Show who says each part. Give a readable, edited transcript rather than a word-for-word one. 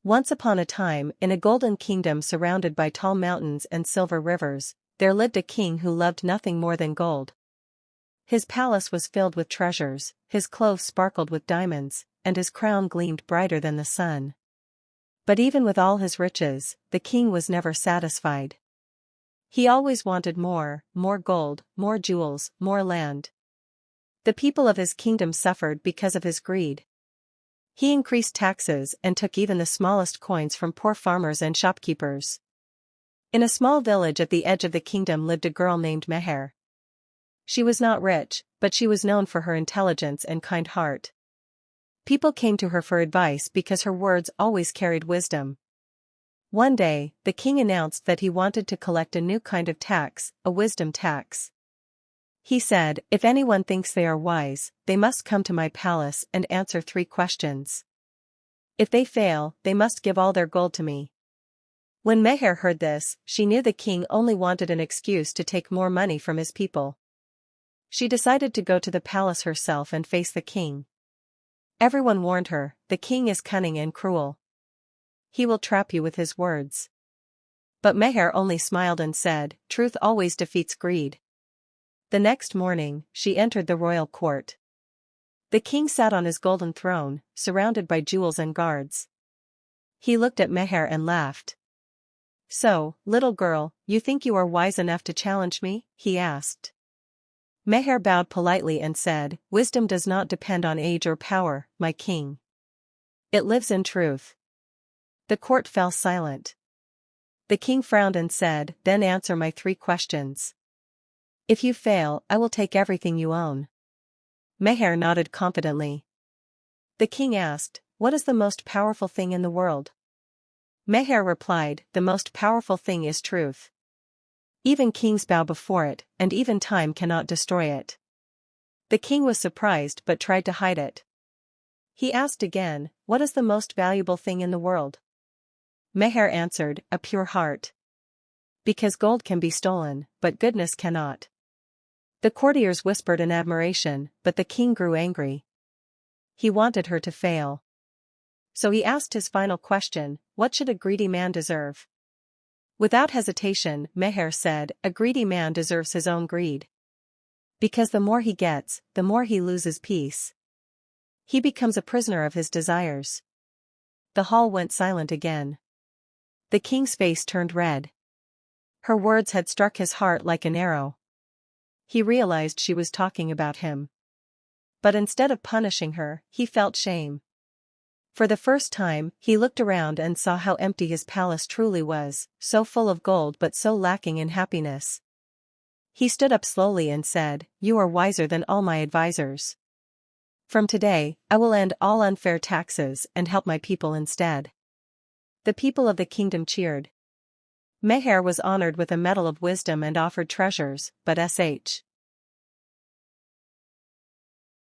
Speaker 1: Once upon a time, in a golden kingdom surrounded by tall mountains and silver rivers, there lived a king who loved nothing more than gold. His palace was filled with treasures, his clothes sparkled with diamonds, and his crown gleamed brighter than the sun. But even with all his riches, the king was never satisfied. He always wanted more gold, more jewels, more land. The people of his kingdom suffered because of his greed. He increased taxes and took even the smallest coins from poor farmers and shopkeepers. In a small village at the edge of the kingdom lived a girl named Meher. She was not rich, but she was known for her intelligence and kind heart. People came to her for advice because her words always carried wisdom. One day, the king announced that he wanted to collect a new kind of tax, a wisdom tax. He said, "If anyone thinks they are wise, they must come to my palace and answer 3 questions. If they fail, they must give all their gold to me." When Meher heard this, she knew the king only wanted an excuse to take more money from his people. She decided to go to the palace herself and face the king. Everyone warned her, "The king is cunning and cruel. He will trap you with his words." But Meher only smiled and said, "Truth always defeats greed." The next morning, she entered the royal court. The king sat on his golden throne, surrounded by jewels and guards. He looked at Meher and laughed. "So, little girl, you think you are wise enough to challenge me?" he asked. Meher bowed politely and said, "Wisdom does not depend on age or power, my king. It lives in truth." The court fell silent. The king frowned and said, "Then answer my 3 questions. If you fail, I will take everything you own." Meher nodded confidently. The king asked, "What is the most powerful thing in the world?" Meher replied, "The most powerful thing is truth. Even kings bow before it, and even time cannot destroy it." The king was surprised but tried to hide it. He asked again, "What is the most valuable thing in the world?" Meher answered, "A pure heart. Because gold can be stolen, but goodness cannot." The courtiers whispered in admiration, but the king grew angry. He wanted her to fail. So he asked his final question, "What should a greedy man deserve?" Without hesitation, Meher said, "A greedy man deserves his own greed. Because the more he gets, the more he loses peace. He becomes a prisoner of his desires." The hall went silent again. The king's face turned red. Her words had struck his heart like an arrow. He realized she was talking about him. But instead of punishing her, he felt shame. For the first time, he looked around and saw how empty his palace truly was, so full of gold but so lacking in happiness. He stood up slowly and said, "You are wiser than all my advisors. From today, I will end all unfair taxes and help my people instead." The people of the kingdom cheered. Meher was honored with a medal of wisdom and offered treasures, but Sh.